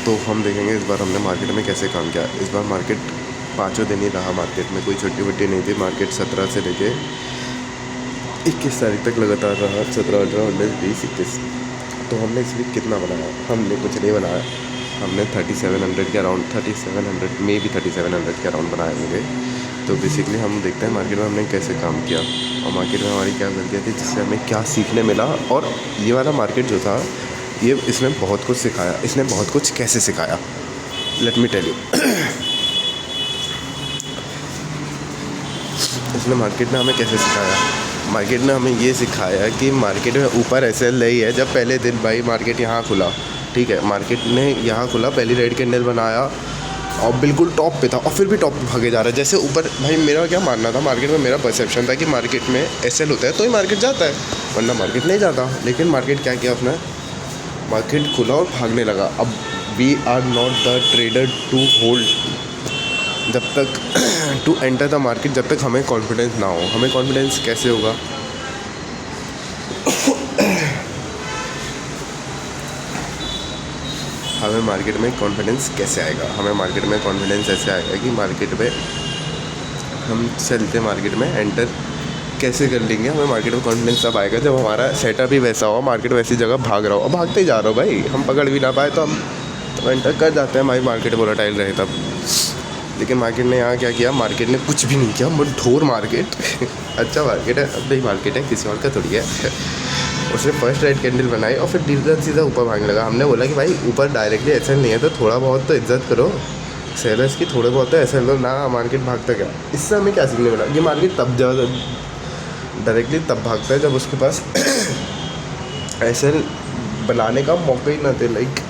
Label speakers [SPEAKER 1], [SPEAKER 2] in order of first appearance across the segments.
[SPEAKER 1] तो हम देखेंगे इस बार हमने मार्केट में कैसे काम किया। इस बार मार्केट पाँचों दिन ही रहा, मार्केट में कोई छुट्टी वुट्टी नहीं थी। मार्केट 17 से लेके 21 तारीख तक लगातार रहा, 17, 18, 19, 20, 21। तो हमने इस वीक कितना बनाया? हमने कुछ नहीं बनाया। हमने 3700 के अराउंड, 3700 में भी 3700 के अराउंड बनाए होंगे। तो बेसिकली हम देखते हैं मार्केट में हमने कैसे काम किया और मार्केट में हमारी क्या गलतियाँ थी, जिससे हमें क्या सीखने मिला। और ये वाला मार्केट जो था, ये इसने बहुत कुछ सिखाया। इसने बहुत कुछ कैसे सिखाया, लेट मी टेल यू। इसने मार्केट ने हमें कैसे सिखाया? मार्केट ने हमें ये सिखाया कि मार्केट में ऊपर ऐसे नहीं है। जब पहले दिन भाई मार्केट यहाँ खुला, ठीक है, मार्केट ने यहाँ खुला, पहली रेड कैंडल बनाया और बिल्कुल टॉप पे था और फिर भी टॉप पे भागे जा रहा है। जैसे ऊपर, भाई मेरा क्या मानना था, मार्केट में मेरा परसेप्शन था कि मार्केट में एसएल होता है तो ही मार्केट जाता है, वरना मार्केट नहीं जाता। लेकिन मार्केट क्या किया उसने, मार्केट खुला और भागने लगा। अब we are not the trader to hold, जब तक टू एंटर द मार्केट, जब तक हमें कॉन्फिडेंस ना हो। हमें कॉन्फिडेंस कैसे होगा? हमें मार्केट में कॉन्फिडेंस कैसे आएगा? हमें मार्केट में कॉन्फिडेंस ऐसे आएगा कि मार्केट में हम चलते, मार्केट में एंटर कैसे कर लेंगे। हमें मार्केट में कॉन्फिडेंस तब आएगा जब हमारा सेटअप ही वैसा हो, मार्केट वैसी जगह भाग रहा हो। और भागते ही जा रहा हो भाई, हम पकड़ भी ना पाए तो हम तो एंटर कर जाते हैं भाई, मार्केट वोलेटाइल रहे तब। लेकिन मार्केट ने यहाँ क्या किया, मार्केट ने कुछ भी नहीं किया, ढोर मार्केट अच्छा मार्केट है, अपनी मार्केट है, किसी और का थोड़ी है। उसने फर्स्ट रेड कैंडल बनाई और फिर सीधा ऊपर भागने लगा। हमने बोला कि भाई ऊपर डायरेक्टली ऐसा नहीं है तो थोड़ा बहुत तो इज्जत करो सेलर्स की, थोड़े बहुत तो ऐसा लो ना। मार्केट भागता क्या? इससे हमें क्या सीखने मिला कि मार्केट तब ज़्यादा डायरेक्टली तब भागता है जब उसके पास ऐसे बनाने का मौका ही ना दे। लाइक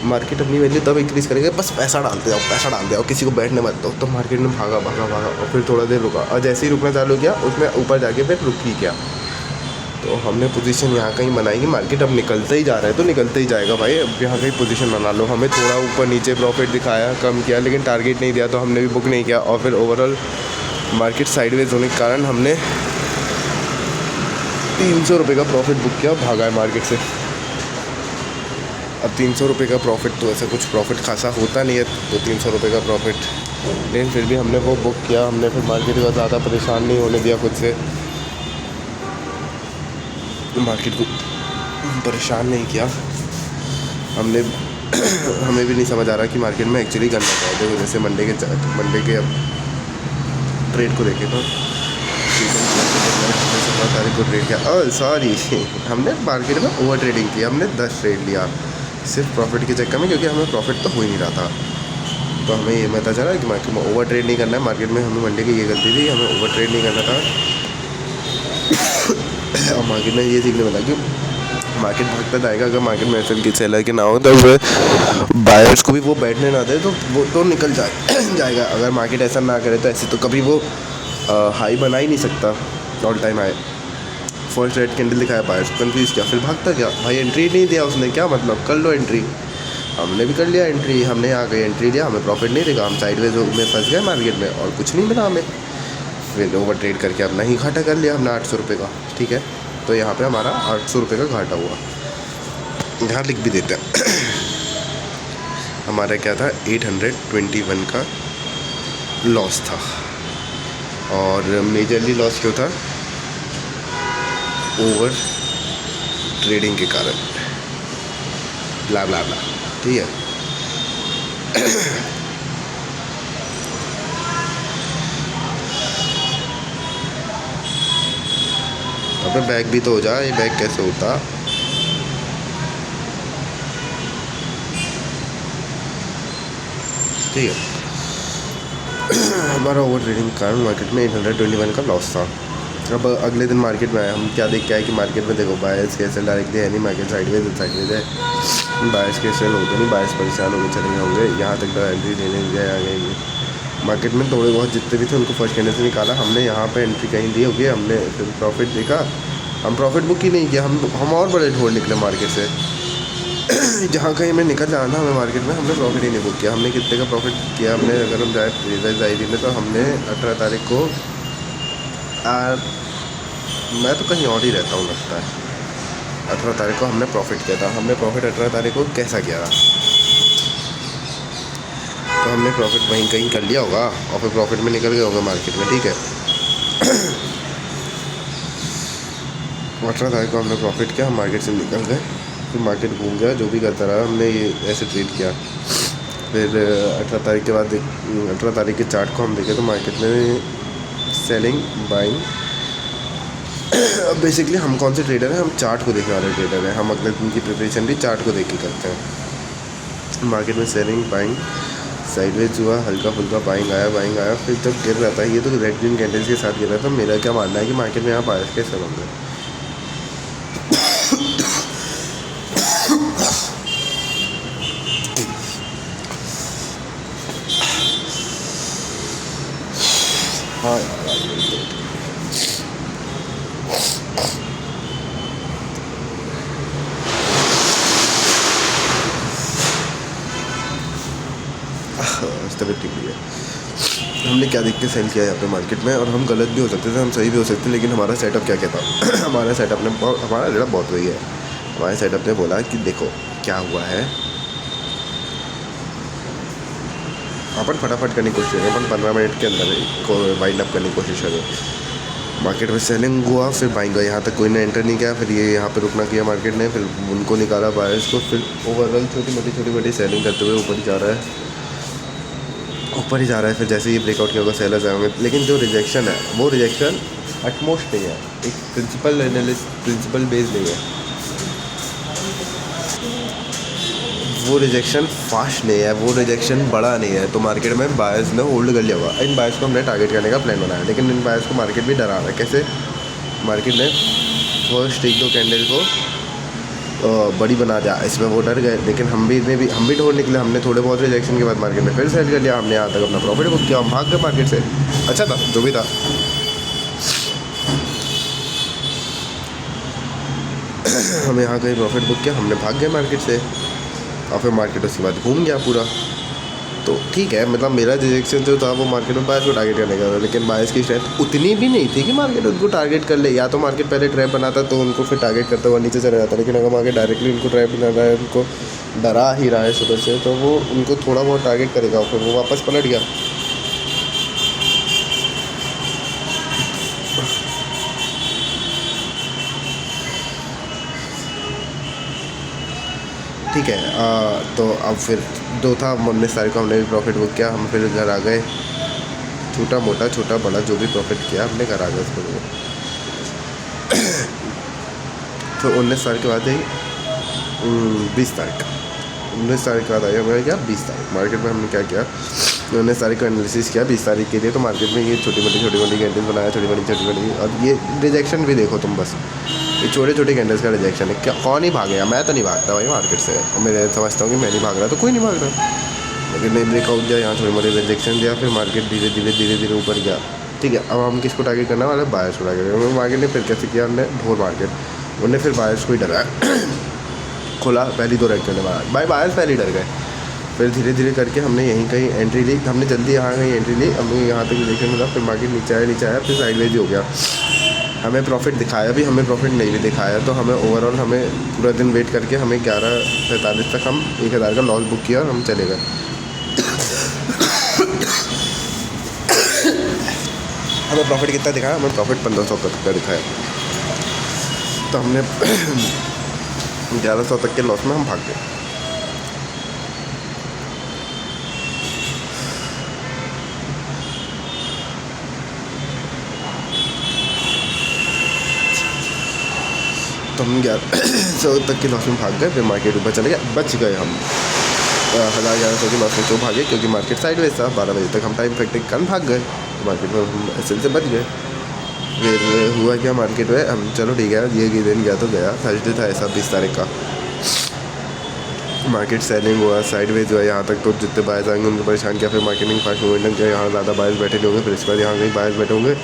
[SPEAKER 1] मार्केट अपनी वैल्यू तब इंक्रीज़ करेगा, बस पैसा डालते जाओ, पैसा डालते जाओ, किसी को बैठने मत दो। तो मार्केट में भागा और फिर थोड़ा देर रुका और जैसे ही रुकना चालू किया उसमें ऊपर जाके फिर रुक ही गया। तो हमने पोजीशन यहाँ कहीं बनाई कि मार्केट अब निकलता ही जा रहा है तो निकलता ही जाएगा भाई, अब यहाँ कहीं पोजीशन बना लो। हमें थोड़ा ऊपर नीचे प्रॉफिट दिखाया, कम किया, लेकिन टारगेट नहीं दिया तो हमने भी बुक नहीं किया। और फिर ओवरऑल मार्केट साइडवेज होने के कारण हमने 300 रुपये का प्रॉफिट बुक किया, भागा है मार्केट से। अब 300 रुपये का प्रॉफिट तो ऐसा कुछ प्रॉफिट खासा होता नहीं है, तो 300 रुपये का प्रॉफिट, लेकिन फिर भी हमने वो बुक किया। हमने फिर मार्केट को ज़्यादा परेशान नहीं होने दिया, खुद से मार्केट को परेशान नहीं किया हमने। हमें भी नहीं समझ आ रहा कि मार्केट में एक्चुअली करना क्या है। देखो जैसे मंडे के अब ट्रेड को देखें तो 17 तारीख को ट्रेड किया, सॉरी हमने मार्केट में ओवर ट्रेडिंग की। हमने 10 ट्रेड लिया सिर्फ प्रॉफिट के चक्कर में, क्योंकि हमें प्रॉफिट तो हो ही नहीं रहा था। तो हमें ये पता चला कि मार्केट में ओवर ट्रेड नहीं करना है। मार्केट में हमें मंडे की ये गलती थी, हमें ओवर ट्रेड नहीं करना था। और मार्केट में ये सीखने मिला कि मार्केट भागता जाएगा। अगर मार्केट में एसएल की सेलर के ना हो तो बायर्स को भी वो बैठने ना दे तो वो तो निकल जाएगा। अगर मार्केट ऐसा ना करे तो ऐसे तो कभी वो हाई बना ही नहीं सकता, all time high. First red candle दिखाया, बायर्स को कन्फ्यूज़ किया, फिर भागता गया। भाई एंट्री नहीं दिया उसने, क्या मतलब, कर लो एंट्री। हमने भी कर लिया एंट्री, हमने यहाँ गई एंट्री लिया, हमें प्रॉफिट नहीं दिखा, हम साइडवेज में फंस गए मार्केट में और कुछ नहीं मिला हमें। फिर ओवर ट्रेड करके अपना ही घाटा कर लिया हमने 800 रुपये का, ठीक है। तो यहाँ पे हमारा 800 रुपये का घाटा हुआ। यहाँ लिख भी देते हैं हमारा क्या था, 821 का लॉस था। और मेजरली लॉस क्यों था? ओवर ट्रेडिंग के कारण, ब्ला ब्ला ब्ला, ठीक है। अबे बैग भी तो हो जा, ये बैग कैसे होता? ठीक है। हमारा ओवर ट्रेडिंग के कारण मार्केट में 821 का लॉस था। अब अगले दिन मार्केट में आए, हम क्या देख के आए कि मार्केट में देखो बायर्स के सेल डायरेक्टली है नहीं, मार्केट साइडवेज है। बायर्स के सेल होते नहीं, बायर्स परेशान होकर चले गए होंगे, यहाँ तक एंट्री लेने गए आ गए। मार्केट में थोड़े बहुत जितने भी थे उनको फर्स्ट कैंडल से निकाला हमने, यहाँ पे एंट्री कहीं दी होगी हमने, फिर प्रॉफिट देखा, हम प्रॉफिट बुक ही नहीं किया, हम और बड़े ढोल निकले मार्केट से। जहाँ कहीं हमें निकल जाना था हमें मार्केट में, हमने प्रॉफिट ही नहीं बुक किया। हमने कितने का प्रॉफिट किया हमने, अगर हम जाए रिजल्ट आई में तो हमने 18 तारीख को मैं तो कहीं और ही रहता हूँ लगता है, 18 तारीख को हमने प्रॉफिट किया था। हमने प्रॉफिट 18 तारीख को कैसा किया था, तो हमने प्रॉफिट वहीं कहीं कर लिया होगा और फिर प्रॉफिट में निकल गए होंगे मार्केट में, ठीक है। 18 तारीख को हमने प्रॉफिट किया, हम मार्केट से निकल गए, फिर मार्केट घूम गया, जो भी करता रहा हमने ये ऐसे ट्रेड किया। फिर 18 तारीख के बाद 18 तारीख के चार्ट को हम देखें तो मार्केट में सेलिंग बाइंग। अब बेसिकली हम कौन से ट्रेडर हैं, हम चार्ट को देखने वाले ट्रेडर हैं। हम अगले दिन की प्रिपरेशन भी चार्ट को देख के करते हैं। मार्केट में सेलिंग बाइंग साइडवेज हुआ, हल्का फुल्का बाइंग आया, फिर जब गिर रहा था ये तो रेड ग्रीन कैंडल्स के साथ गिर रहा था। मेरा क्या मानना है कि मार्केट में यहाँ बायर्स कैसे होंगे। हाँ यार तबीयत ठीक नहीं है। हमने क्या देख के सेल किया यहाँ पे मार्केट में, और हम गलत भी हो सकते थे, हम सही भी हो सकते, लेकिन हमारा सेटअप क्या कहता हमारा सेटअप ने हमारा रेड़ा बहुत वही है। हमारे सेटअप ने बोला कि देखो क्या हुआ है, अपन फटाफट करने की कोशिश करें, अपन 15 मिनट के अंदर को वाइंड अप करने की कोशिश करें। मार्केट में सेलिंग हुआ, फिर बाइंग हुआ, यहाँ तक कोई ने एंटर नहीं किया, फिर ये यहाँ पे रुकना किया मार्केट ने, फिर उनको निकाला बायर्स को, फिर ओवरऑल छोटी मोटी सेलिंग करते हुए ऊपर ही जा रहा है। फिर जैसे ये ब्रेकआउट किया होगा सेलर्स आए होंगे, लेकिन जो रिजेक्शन है वो रिजेक्शन एटमोस्ट नहीं है, एक प्रिंसिपल बेस्ड नहीं है, वो रिजेक्शन फास्ट नहीं है, वो रिजेक्शन बड़ा नहीं है। तो मार्केट में बायर्स ने होल्ड कर लिया होगा। इन बायर्स को हमने टारगेट करने का प्लान बनाया, लेकिन इन बायर्स को मार्केट भी डरा रहा है। कैसे मार्केट ने फर्स्ट 1-2 कैंडल को बड़ी बना दिया, इसमें वो डर गए, लेकिन हम भी ढोल निकले। हमने थोड़े बहुत रिजेक्शन के बाद मार्केट में फिर सेल कर लिया, हमने यहाँ तक अपना प्रॉफिट बुक किया, हम भाग गए मार्केट से। अच्छा था जो भी था। हमें यहाँ कहीं प्रॉफिट बुक किया, हमने भाग गए मार्केट से, और फिर मार्केट उसके बाद घूम गया पूरा। तो ठीक है, मतलब मेरा रिजेक्शन जो था वो मार्केट में बायर्स को टारगेट करने का था, लेकिन बायर्स की स्ट्रेंथ उतनी भी नहीं थी कि मार्केट उनको टारगेट कर ले। या तो मार्केट पहले ट्रैप बनाता तो उनको फिर टारगेट करता हुआ नीचे चला जाता, लेकिन अगर मार्केट डायरेक्टली उनको ट्रैप बना रहा है, उनको डरा ही रहा है सुबह से, तो वो उनको थोड़ा बहुत टारगेट करेगा, फिर वो वापस पलट गया। ठीक है, तो अब फिर 2 था 19 तारीख को हमने भी प्रॉफिट बुक किया, हम फिर घर आ गए। छोटा बड़ा जो भी प्रॉफिट किया हमने घर आ गए उसको। तो 19 तारीख के बाद आई 20 तारीख, 19 तारीख के बाद आई हमारे क्या 20 तारीख। मार्केट में हमने क्या किया, 19 तारीख को एनालिसिस किया 20 तारीख के लिए। तो मार्केट में ये छोटी मोटी कैंडल बनाया, छोटी मोटी, और ये रिजेक्शन भी देखो तुम, बस ये छोटे कैंडल्स का रिजेक्शन है। क्या कौन ही भागेगा, मैं तो नहीं भागता भाई मार्केट से, और मैं समझता हूँ कि मैं नहीं भाग रहा तो कोई नहीं भाग रहा, लेकिन नहीं ब्रेकआउट दिया, यहाँ छोटे मोटे रिजेक्शन दिया, फिर मार्केट धीरे धीरे ऊपर गया। ठीक है, अब हम किसको टारगेट करने वाले, बायर्स को टारगेट करना। मार्केट ने फिर कैसे किया, हमने ढोर मार्केट, उन्होंने फिर बायर्स को ही डराया। खोला पहली 2 रेड करने वाला, बायर्स पहले डर गए। फिर धीरे धीरे करके हमने यहीं कहीं एंट्री ली, हमने जल्दी यहाँ कहीं एंट्री ली, हमने यहाँ तक रिजेक्शन मिला, फिर मार्केट नीचे आया, फिर साइडवेज ही हो गया। हमें प्रॉफिट दिखाया भी, हमें प्रॉफिट नहीं भी दिखाया, तो हमें ओवरऑल हमें पूरा दिन वेट करके हमें 11:45 तक हम 1000 का लॉस बुक किया और हम चले गए। हमें प्रॉफिट कितना दिखाया, हमें प्रॉफिट 1500 तक का दिखाया। तो हमने 1100 तक के लॉस में हम भाग गए। तो हम 1100 तक के लॉस में भाग गए, फिर मार्केट ऊपर चले गए, बच गए हम 1100 के लॉस में। क्यों भागे, क्योंकि मार्केट साइडवेज था। 12 बजे तक हम टाइम इफेक्टिव कल भाग गए, तो मार्केट में हम एसएल से बच गए। फिर हुआ क्या मार्केट में, हम चलो ठीक है, ये दिन गया तो गया, थर्सडे था ऐसा 20 तारीख का। मार्केट सेलिंग हुआ, साइडवेज हुआ, यहाँ तक तो जितने बायर्स आएंगे उनको परेशान किया। फिर मार्केटिंग फास्ट मूवमेंट किया, यहाँ ज़्यादा बायर्स बैठे नहीं होंगे, फिर इसके बाद यहाँ कहीं बायर्स बैठे होंगे,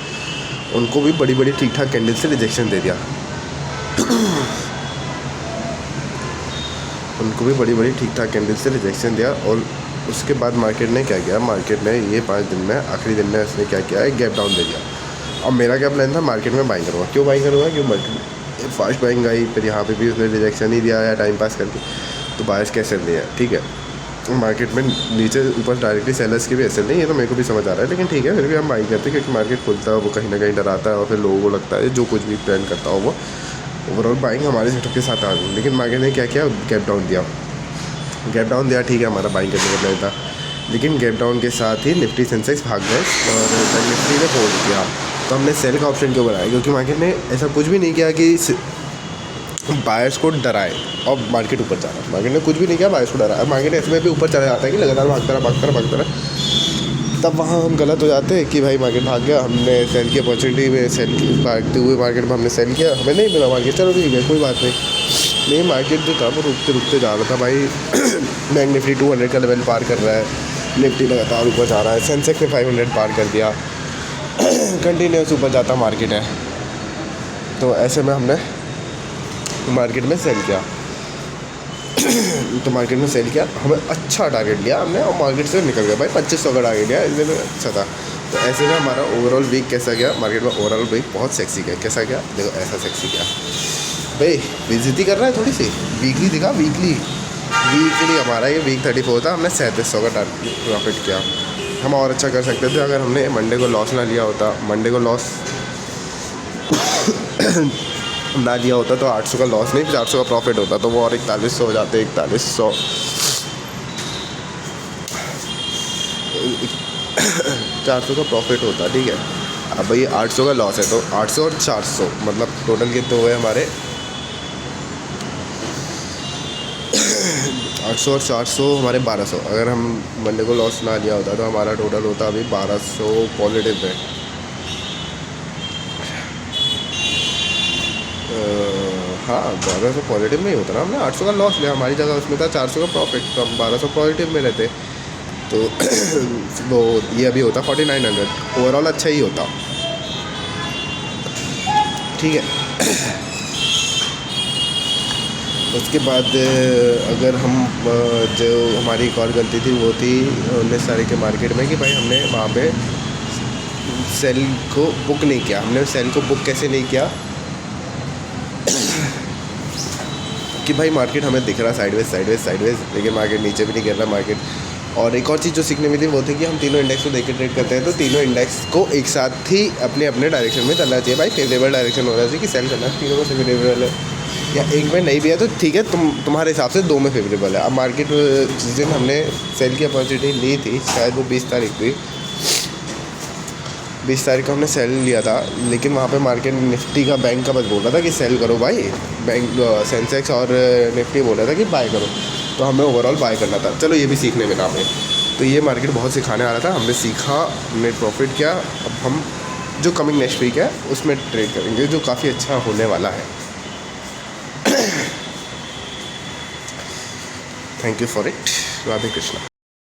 [SPEAKER 1] उनको भी बड़ी ठीक ठाक कैंडल से रिजेक्शन दे दिया। उनको भी बड़ी ठीक ठाक कैंडल से रिजेक्शन दिया। और उसके बाद मार्केट ने क्या किया, मार्केट ने ये 5 दिन में आखिरी दिन में उसने क्या किया, एक गैप डाउन दे दिया। अब मेरा क्या प्लान था, मार्केट में बाइंग करूँगा। क्यों बाइंग करूँगा, क्यों मार्केट फास्ट बाइंग आई, फिर यहाँ पे भी उसने रिजेक्शन ही दिया या टाइम पास करके, तो बायर्स कैसे दिया, ठीक है। मार्केट में नीचे ऊपर डायरेक्टली सेलर्स की भी असर नहीं, ये तो मेरे को भी समझ आ रहा है, लेकिन ठीक है फिर भी हम बाई करते हैं क्योंकि मार्केट खुलता है वो कहीं ना कहीं डराता है और फिर लोगों को लगता है जो कुछ भी प्लान करता हो वो ओवरऑल बाइंग हमारे सेटअप के साथ आ गई। लेकिन मार्केट ने क्या किया, गैप डाउन दिया, ठीक है हमारा बाइंग करने का प्लान था, लेकिन गैप डाउन के साथ ही निफ्टी सेंसेक्स भाग गए और बैंक निफ्टी ने होल्ड किया। तो हमने सेल का ऑप्शन क्यों बनाया, क्योंकि मार्केट ने ऐसा कुछ भी नहीं किया कि बायर्स को डराए और मार्केट ऊपर जा रहा है। मार्केट ने कुछ भी नहीं किया बायर्स को डराया। मार्केट ऐसे में भी ऊपर चला जाता है कि लगातार भागता रहा, तब वहाँ हम गलत हो जाते हैं कि भाई मार्केट भाग गया, हमने सेल की अपॉर्चुनिटी में सेल भागते हुए मार्केट में हमने सेल किया, हमें नहीं मिला मार्केट, चलो ठीक है कोई बात नहीं, मार्केट जो था वो रुकते जा रहा था भाई। बैंक निफ्टी 200 का लेवल पार कर रहा है, निफ्टी लगातार ऊपर जा रहा है, सेंसेक्स ने 500 पार कर दिया, कंटिन्यूस ऊपर जाता मार्केट है। तो ऐसे में हमने मार्केट में सेल किया हमें अच्छा टारगेट लिया हमने और मार्केट से निकल गया भाई, 2500 का टारगेट लिया, इसलिए तो अच्छा था। तो ऐसे में हमारा ओवरऑल वीक कैसा गया मार्केट में, ओवरऑल वीक बहुत सेक्सी गया। कैसा गया देखो, ऐसा सेक्सी गया भाई, बेइज्जती कर रहा है थोड़ी सी। वीकली दिखा, वीकली हमारा ये वीक 34 था, हमने 3700 का टारगेट प्रॉफिट किया। हम और अच्छा कर सकते थे अगर हमने मंडे को लॉस ना लिया होता, ना लिया होता तो 800 का लॉस नहीं 400 का प्रॉफिट होता, तो वो और 4100 हो जाते, 4100 400 का प्रॉफिट होता, ठीक है। अब भाई 800 का लॉस है तो 800 और 400 मतलब टोटल कितने हुए हमारे 800 और 400 हमारे 1200। अगर हम मंडे को लॉस ना लिया होता तो हमारा टोटल होता अभी 1200 पॉजिटिव में। हाँ 1200 पॉजिटिव में ही होता ना, हमने 800 का लॉस लिया, हमारी जगह उसमें था 400 का प्रॉफिट, तो हम 1200 पॉजिटिव में रहते तो वो ये अभी होता 4900, ओवरऑल अच्छा ही होता, ठीक है। उसके बाद अगर हम जो हमारी एक और गलती थी वो थी 19 तारीख के मार्केट में कि भाई हमने वहाँ पे सेल को बुक नहीं किया। हमने सेल को बुक कैसे नहीं किया कि भाई मार्केट हमें दिख रहा साइडवेज, लेकिन मार्केट नीचे भी नहीं गिर रहा मार्केट। और एक और चीज़ जो सीखने में थी वो थी कि हम तीनों इंडेक्स को देख के ट्रेड करते हैं, तो तीनों इंडेक्स को एक साथ ही अपने डायरेक्शन में चलना चाहिए भाई, फेवरेबल डायरेक्शन होना चाहिए कि सेल करना है, तीनों में से फेवरेबल है, या एक में नहीं भी है तो ठीक है, तुम्हारे हिसाब से 2 में फेवरेबल है। अब मार्केट जिस दिन हमने सेल की अपॉर्चुनिटी ली थी, शायद वो 20 तारीख थी, 20 तारीख को हमने सेल लिया था, लेकिन वहाँ पे मार्केट निफ्टी का बैंक का बस बोल रहा था कि सेल करो भाई, बैंक सेंसेक्स और निफ्टी बोल रहा था कि बाय करो, तो हमें ओवरऑल बाय करना था। चलो ये भी सीखने मिला हमें, तो ये मार्केट बहुत सिखाने आ रहा था, हमने सीखा, हमने प्रॉफिट किया। अब हम जो कमिंग नेक्स्ट वीक है उसमें ट्रेड करेंगे जो काफ़ी अच्छा होने वाला है। Thank you for it, Radhe Krishna.